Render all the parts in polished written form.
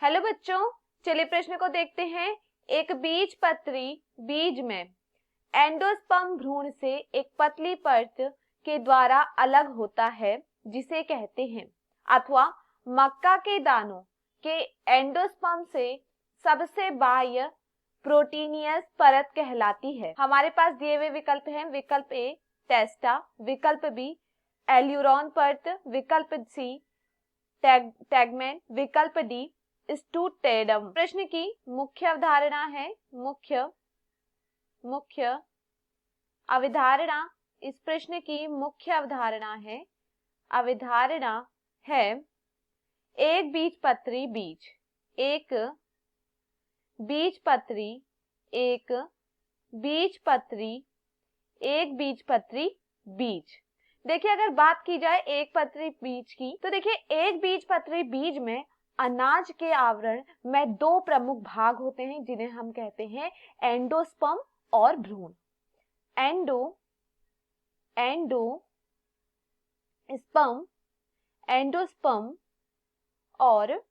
Hello बच्चों, चलिए प्रश्न को देखते हैं। एक बीजपत्री बीज में एंडोस्पर्म भ्रूण से एक पतली परत के द्वारा अलग होता है जिसे कहते हैं, अथवा मक्का के दानों के एंडोस्पर्म से सबसे बाह्य प्रोटीनियस परत कहलाती है। हमारे पास दिए हुए विकल्प हैं। विकल्प ए टेस्टा, विकल्प बी एल्यूरोन परत, विकल्प सी टैगमेन, विकल्प डी स्टूटेडम। प्रश्न की मुख्य अवधारणा है मुख्य अवधारणा इस प्रश्न की मुख्य अवधारणा है एक बीजपत्री बीज, एक बीजपत्री बीज। देखिए, अगर बात की जाए एक पत्री बीज की, तो देखिए एक बीजपत्री बीज में अनाज के आवरण में दो प्रमुख भाग होते हैं जिन्हें हम कहते हैं एंडोस्पर्म और भ्रूण। एंडोस्पर्म और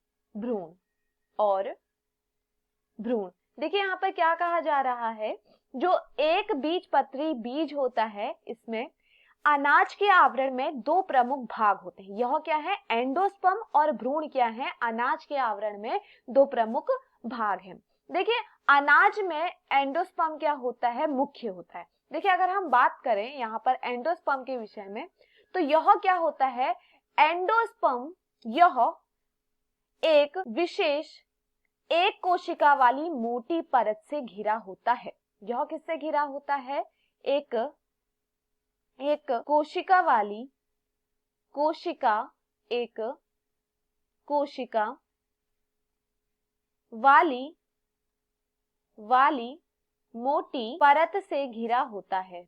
भ्रूण। देखिए यहाँ पर क्या कहा जा रहा है, जो एक बीजपत्री बीज होता है इसमें अनाज के आवरण में दो प्रमुख भाग होते हैं। यह क्या है, एंडोस्पर्म, और भ्रूण क्या है, अनाज के आवरण में दो प्रमुख भाग हैं। देखिए अनाज में एंडोस्पर्म क्या होता है, मुख्य होता है। देखिए अगर हम बात करें यहाँ पर एंडोस्पर्म के विषय में, तो यह क्या होता है, एंडोस्पर्म यह एक विशेष एक कोशिका वाली मोटी परत से घिरा होता है। यह किससे घिरा होता है, एक कोशिका वाली मोटी परत से घिरा होता है।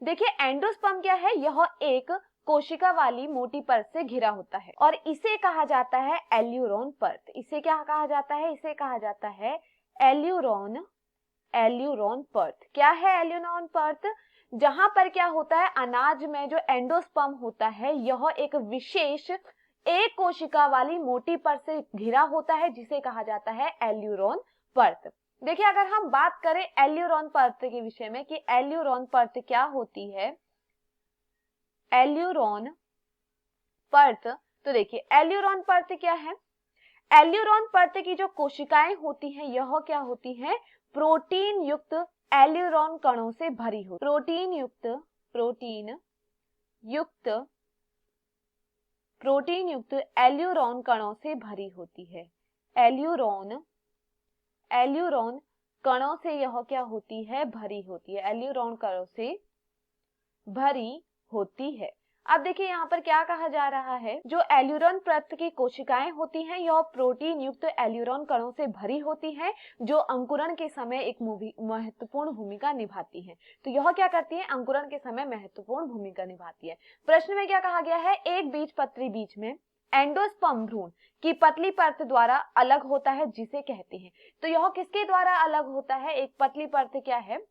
देखिए एंडोस्पर्म क्या है, यह एक कोशिका वाली मोटी परत से घिरा होता है और इसे कहा जाता है एल्यूरोन परत। इसे क्या कहा जाता है, इसे कहा जाता है एल्यूरोन परत। क्या है एल्यूरोन परत, जहां पर क्या होता है, अनाज में जो एंडोस्पर्म होता है यह एक विशेष एक कोशिका वाली मोटी परत से घिरा होता है जिसे कहा जाता है एल्यूरोन परत। देखिए अगर हम बात करें एल्यूरोन परत के विषय में कि एल्यूरोन परत क्या होती है, एल्यूरोन परत, तो देखिए एल्यूरोन परत क्या है, एल्यूरोन परत की जो कोशिकाएं होती हैं यह क्या होती हैं, प्रोटीन युक्त एल्यूरोन कणों से भरी हो, प्रोटीन युक्त एल्यूरोन कणों से भरी होती है। एल्यूरोन कणों से यह क्या होती है, भरी होती है, एल्यूरोन कणों से भरी होती है। अब देखिए यहाँ पर क्या कहा जा रहा है, जो एल्यूरोन परत की कोशिकाएं होती हैं यह प्रोटीन युक्त एल्यूरोन कणों से भरी होती हैं जो अंकुरण के समय एक महत्वपूर्ण भूमिका निभाती हैं। तो यह क्या करती है, अंकुरण के समय महत्वपूर्ण भूमिका निभाती है। प्रश्न में क्या कहा गया है, एक बीजपत्री बीज में एंडोस्पर्म भ्रूण की पतली परत द्वारा अलग होता है जिसे कहते हैं। तो यह किसके द्वारा अलग होता है, एक पतली परत क्या है,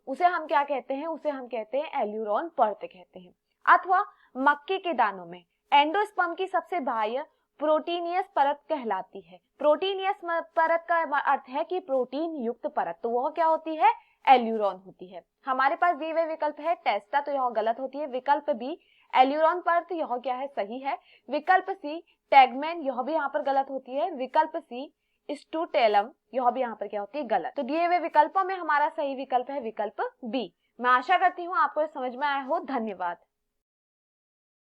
उसे हम क्या कहते हैं, उसे हम कहते हैं एल्यूरोन परत कहते हैं। अथवा मक्के के दानों में एंडोस्पर्म की सबसे बाह्य प्रोटीनियस परत कहलाती है। प्रोटीनियस परत का अर्थ है कि प्रोटीन युक्त परत, तो वह क्या होती है, एल्यूरोन होती है। हमारे पास दिए हुए विकल्प है टेस्टा, तो यह गलत होती है। विकल्प बी एल्यूरोन परत, यह क्या है, सही है। विकल्प सी टैगमेन, यह भी यहाँ पर गलत होती है। विकल्प सी स्टूटेलम, यह भी यहाँ पर क्या होती है, गलत। तो दिए हुए विकल्पों में हमारा सही विकल्प है विकल्प बी। मैं आशा करती हूँ आपको समझ में आया हो। धन्यवाद।